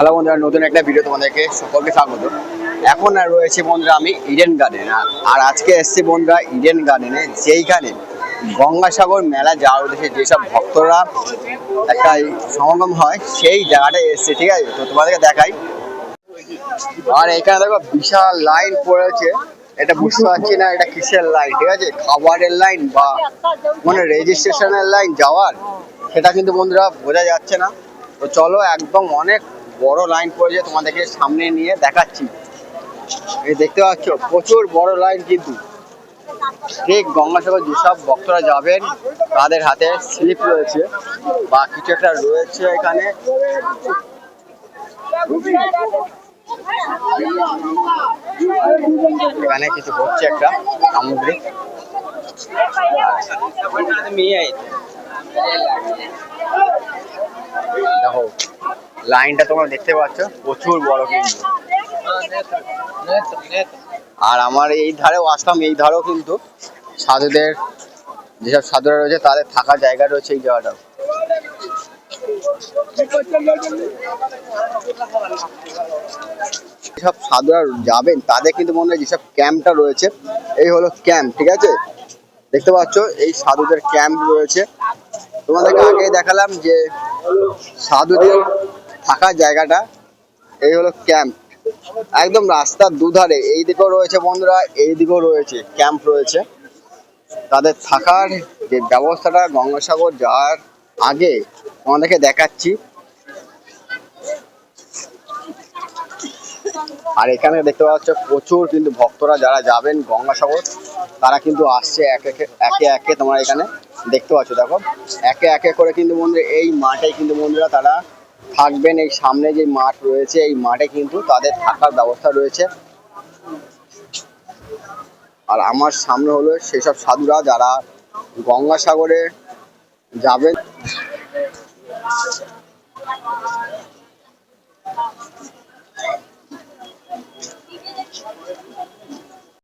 Hello বন্ধুরা, নতুন একটা ভিডিও তোমাদেরকে সকলকে স্বাগত। এখন আর রয়েছে বন্ধুরা আমি ইডেন গার্ডেন, আর আজকে এসছি বন্ধুরা ইডেন গার্ডেনে, যেইখানে গঙ্গাসাগর মেলা যাওয়ার উদ্দেশ্যে যেসব ভক্তরা একটা সমাগম হয় সেই জায়গাটায় এসছে। ঠিক আছে, তো তোমাদেরকে দেখাই। আর এখানে দেখো বিশাল লাইন পড়েছে, এটা বুঝতে পারছি না এটা কিসের লাইন। ঠিক আছে, খাবারের লাইন বা মানে রেজিস্ট্রেশনের লাইন যাওয়ার, সেটা কিন্তু বন্ধুরা বোঝা যাচ্ছে না। তো চলো, একদম অনেক বড় লাইন পড়েছে, তোমাদেরকে সামনে নিয়ে দেখাচ্ছি। এই দেখতে পাচ্ছ প্রচুর বড় লাইন, কিন্তু ঠিক গঙ্গাসাগর যেসব ভক্তরা যাবেন তাদের হাতে স্লিপ রয়েছে বা কিছু একটা রয়েছে এখানে। এখানে কিছু হচ্ছে একটা সামুদ্রিক। দেখো লাইনটা তোমরা দেখতে পাচ্ছ, প্রচুর বড় কিন্তু। আর আমার এই ধারেও আসলাম, এই ধারেও কিন্তু সাধুদের, যেসব সাধুরা রয়েছে তাদের থাকার জায়গা রয়েছে এই জায়গাটাও। যেসব সাধুরা যাবেন তাদের কিন্তু মনে হয় যেসব ক্যাম্পটা রয়েছে, এই হলো ক্যাম্প। ঠিক আছে, দেখতে পাচ্ছ এই সাধুদের ক্যাম্প রয়েছে। তোমাদেরকে আগেই দেখালাম যে সাধুদের থাকার জায়গাটা, এই হলো ক্যাম্প। একদম রাস্তার দুধারে এই দিকেও রয়েছে বন্ধুরা, এই দিকেও রয়েছে ক্যাম্প রয়েছে। তাদের থাকার যে ব্যবস্থাটা গঙ্গাসাগর যাওয়ার আগে তোমাদেরকে দেখাচ্ছি। আর এখানে দেখতে পাচ্ছ প্রচুর কিন্তু ভক্তরা যারা যাবেন গঙ্গাসাগর, তারা কিন্তু আসছে একে একে তোমরা এখানে দেখতে পাচ্ছ। দেখো একে একে করে কিন্তু বন্ধুরা এই মাঠে কিন্তু বন্ধুরা তারা থাকবেন। এই সামনে যে মাঠ রয়েছে এই মাঠে কিন্তু তাদের থাকার ব্যবস্থা রয়েছে। আর আমার সামনে হলো সেসব সাধুরা যারা গঙ্গাসাগরে যাবেন।